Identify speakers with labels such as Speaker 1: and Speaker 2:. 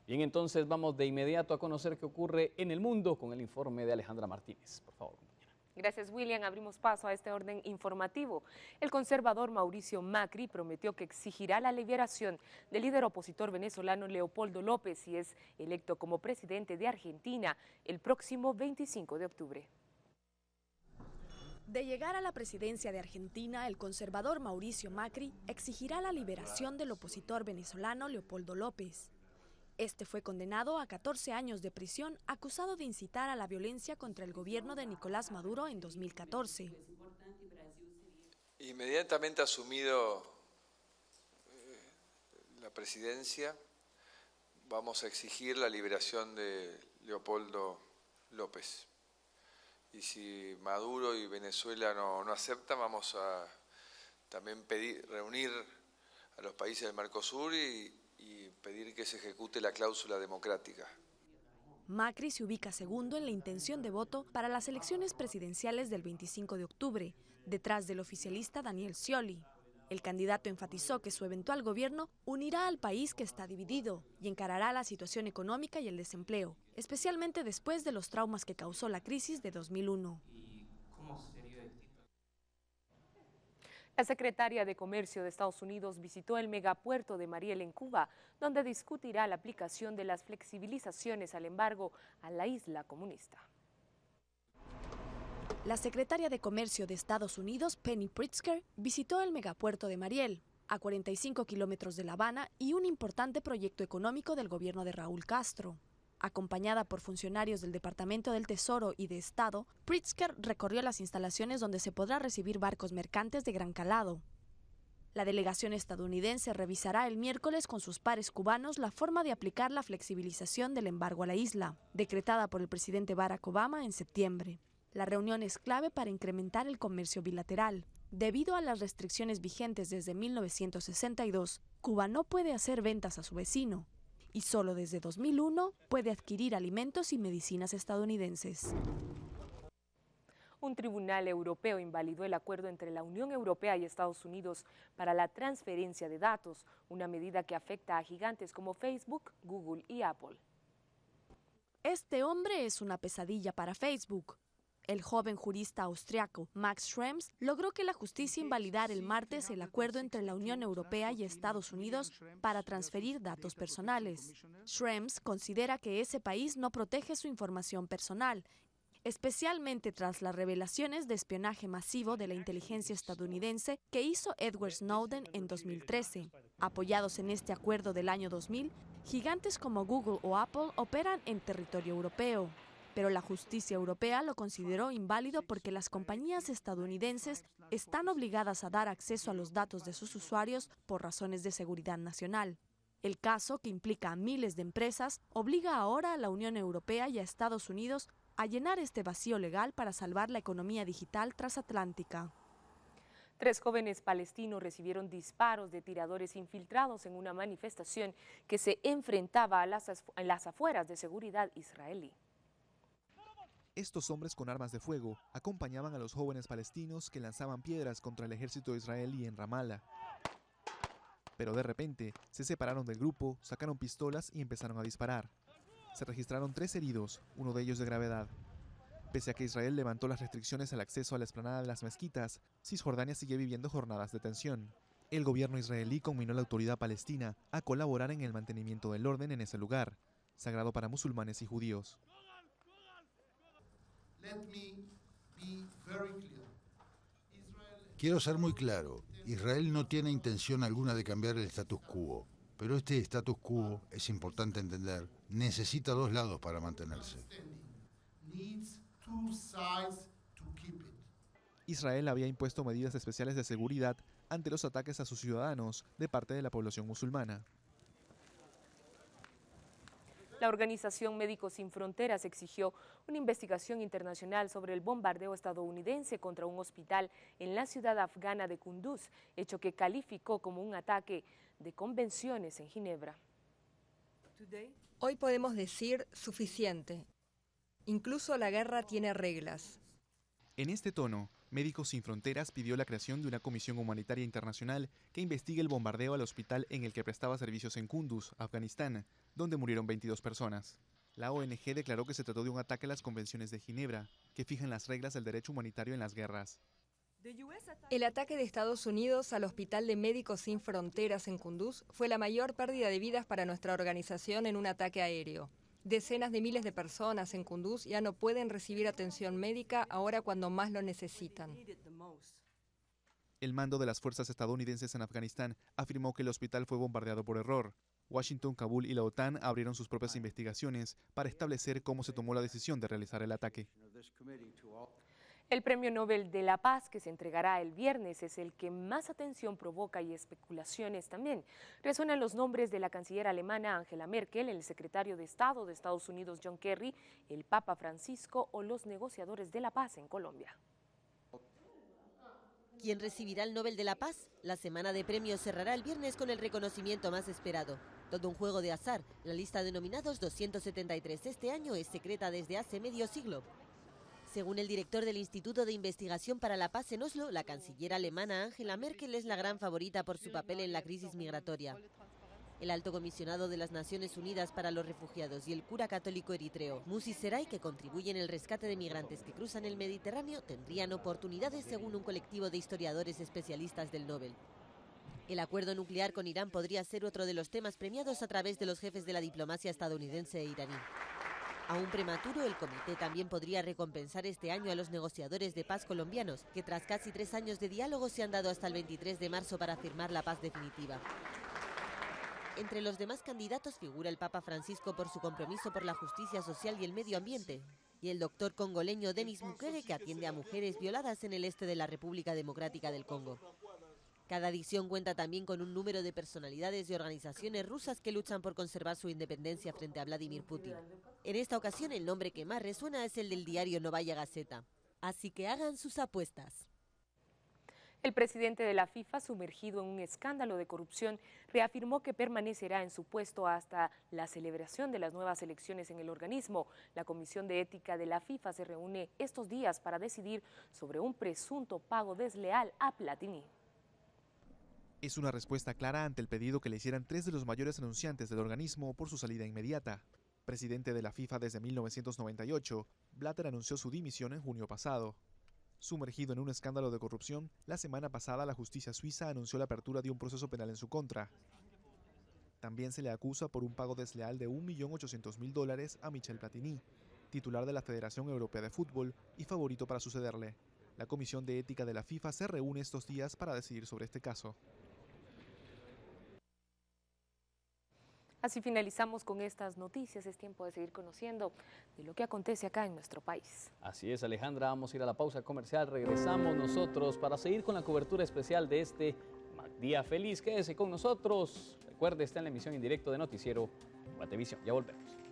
Speaker 1: Bien, entonces vamos de inmediato a conocer qué ocurre en el mundo con el informe de Alejandra Martínez. Por favor, compañera.
Speaker 2: Gracias, William. Abrimos paso a este orden informativo. El conservador Mauricio Macri prometió que exigirá la liberación del líder opositor venezolano Leopoldo López si es electo como presidente de Argentina el próximo 25 de octubre.
Speaker 3: De llegar a la presidencia de Argentina, el conservador Mauricio Macri exigirá la liberación del opositor venezolano Leopoldo López. Este fue condenado a 14 años de prisión, acusado de incitar a la violencia contra el gobierno de Nicolás Maduro en 2014.
Speaker 4: Inmediatamente asumido la presidencia, vamos a exigir la liberación de Leopoldo López. Y si Maduro y Venezuela no aceptan, vamos a también reunir a los países del Mercosur y pedir que se ejecute la cláusula democrática.
Speaker 3: Macri se ubica segundo en la intención de voto para las elecciones presidenciales del 25 de octubre, detrás del oficialista Daniel Scioli. El candidato enfatizó que su eventual gobierno unirá al país que está dividido y encarará la situación económica y el desempleo, especialmente después de los traumas que causó la crisis de 2001.
Speaker 2: La secretaria de Comercio de Estados Unidos visitó el megapuerto de Mariel en Cuba, donde discutirá la aplicación de las flexibilizaciones al embargo a la isla comunista.
Speaker 3: La secretaria de Comercio de Estados Unidos, Penny Pritzker, visitó el megapuerto de Mariel, a 45 kilómetros de La Habana, y un importante proyecto económico del gobierno de Raúl Castro. Acompañada por funcionarios del Departamento del Tesoro y de Estado, Pritzker recorrió las instalaciones donde se podrá recibir barcos mercantes de gran calado. La delegación estadounidense revisará el miércoles con sus pares cubanos la forma de aplicar la flexibilización del embargo a la isla, decretada por el presidente Barack Obama en septiembre. La reunión es clave para incrementar el comercio bilateral. Debido a las restricciones vigentes desde 1962, Cuba no puede hacer ventas a su vecino, y solo desde 2001 puede adquirir alimentos y medicinas estadounidenses.
Speaker 2: Un tribunal europeo invalidó el acuerdo entre la Unión Europea y Estados Unidos para la transferencia de datos, una medida que afecta a gigantes como Facebook, Google y Apple.
Speaker 3: Este hombre es una pesadilla para Facebook. El joven jurista austriaco Max Schrems logró que la justicia invalidara el martes el acuerdo entre la Unión Europea y Estados Unidos para transferir datos personales. Schrems considera que ese país no protege su información personal, especialmente tras las revelaciones de espionaje masivo de la inteligencia estadounidense que hizo Edward Snowden en 2013. Apoyados en este acuerdo del año 2000, gigantes como Google o Apple operan en territorio europeo. Pero la justicia europea lo consideró inválido porque las compañías estadounidenses están obligadas a dar acceso a los datos de sus usuarios por razones de seguridad nacional. El caso, que implica a miles de empresas, obliga ahora a la Unión Europea y a Estados Unidos a llenar este vacío legal para salvar la economía digital transatlántica.
Speaker 2: 3 jóvenes palestinos recibieron disparos de tiradores infiltrados en una manifestación que se enfrentaba a las afueras de seguridad israelí.
Speaker 5: Estos hombres con armas de fuego acompañaban a los jóvenes palestinos que lanzaban piedras contra el ejército israelí en Ramallah. Pero de repente se separaron del grupo, sacaron pistolas y empezaron a disparar. Se registraron 3 heridos, uno de ellos de gravedad. Pese a que Israel levantó las restricciones al acceso a la explanada de las mezquitas, Cisjordania sigue viviendo jornadas de tensión. El gobierno israelí conminó a la autoridad palestina a colaborar en el mantenimiento del orden en ese lugar, sagrado para musulmanes y judíos.
Speaker 6: Quiero ser muy claro, Israel no tiene intención alguna de cambiar el status quo, pero este status quo, es importante entender, necesita 2 lados para mantenerse.
Speaker 5: Israel había impuesto medidas especiales de seguridad ante los ataques a sus ciudadanos de parte de la población musulmana.
Speaker 2: La organización Médicos Sin Fronteras exigió una investigación internacional sobre el bombardeo estadounidense contra un hospital en la ciudad afgana de Kunduz, hecho que calificó como un ataque de convenciones en Ginebra.
Speaker 7: Hoy podemos decir suficiente. Incluso la guerra tiene reglas.
Speaker 5: En este tono, Médicos Sin Fronteras pidió la creación de una comisión humanitaria internacional que investigue el bombardeo al hospital en el que prestaba servicios en Kunduz, Afganistán, donde murieron 22 personas. La ONG declaró que se trató de un ataque a las convenciones de Ginebra, que fijan las reglas del derecho humanitario en las guerras.
Speaker 7: El ataque de Estados Unidos al Hospital de Médicos Sin Fronteras en Kunduz fue la mayor pérdida de vidas para nuestra organización en un ataque aéreo. Decenas de miles de personas en Kunduz ya no pueden recibir atención médica ahora cuando más lo necesitan.
Speaker 5: El mando de las fuerzas estadounidenses en Afganistán afirmó que el hospital fue bombardeado por error. Washington, Kabul y la OTAN abrieron sus propias investigaciones para establecer cómo se tomó la decisión de realizar el ataque.
Speaker 2: El Premio Nobel de la Paz, que se entregará el viernes, es el que más atención provoca y especulaciones también. Resuenan los nombres de la canciller alemana Angela Merkel, el secretario de Estado de Estados Unidos John Kerry, el Papa Francisco o los negociadores de la paz en Colombia.
Speaker 8: ¿Quién recibirá el Nobel de la Paz? La semana de premios cerrará el viernes con el reconocimiento más esperado. Todo un juego de azar. La lista de nominados, 273 este año, es secreta desde hace medio siglo. Según el director del Instituto de Investigación para la Paz en Oslo, la canciller alemana Angela Merkel es la gran favorita por su papel en la crisis migratoria. El alto comisionado de las Naciones Unidas para los Refugiados y el cura católico eritreo, Musi Seray, que contribuye en el rescate de migrantes que cruzan el Mediterráneo, tendrían oportunidades según un colectivo de historiadores especialistas del Nobel. El acuerdo nuclear con Irán podría ser otro de los temas premiados a través de los jefes de la diplomacia estadounidense e iraní. Aún prematuro, el comité también podría recompensar este año a los negociadores de paz colombianos, que tras casi 3 años de diálogo se han dado hasta el 23 de marzo para firmar la paz definitiva. Entre los demás candidatos figura el Papa Francisco por su compromiso por la justicia social y el medio ambiente, y el doctor congoleño Denis Mukwege, que atiende a mujeres violadas en el este de la República Democrática del Congo. Cada edición cuenta también con un número de personalidades y organizaciones rusas que luchan por conservar su independencia frente a Vladimir Putin. En esta ocasión el nombre que más resuena es el del diario Novaya Gazeta. Así que hagan sus apuestas.
Speaker 2: El presidente de la FIFA, sumergido en un escándalo de corrupción, reafirmó que permanecerá en su puesto hasta la celebración de las nuevas elecciones en el organismo. La Comisión de Ética de la FIFA se reúne estos días para decidir sobre un presunto pago desleal a Platini.
Speaker 5: Es una respuesta clara ante el pedido que le hicieran 3 de los mayores anunciantes del organismo por su salida inmediata. Presidente de la FIFA desde 1998, Blatter anunció su dimisión en junio pasado. Sumergido en un escándalo de corrupción, la semana pasada la justicia suiza anunció la apertura de un proceso penal en su contra. También se le acusa por un pago desleal de $1.800.000 a Michel Platini, titular de la Federación Europea de Fútbol y favorito para sucederle. La Comisión de Ética de la FIFA se reúne estos días para decidir sobre este caso.
Speaker 2: Así finalizamos con estas noticias. Es tiempo de seguir conociendo de lo que acontece acá en nuestro país.
Speaker 1: Así es, Alejandra, vamos a ir a la pausa comercial. Regresamos nosotros para seguir con la cobertura especial de este día feliz. Quédese con nosotros. Recuerde, está en la emisión en directo de Noticiero Guatevisión. Ya volvemos.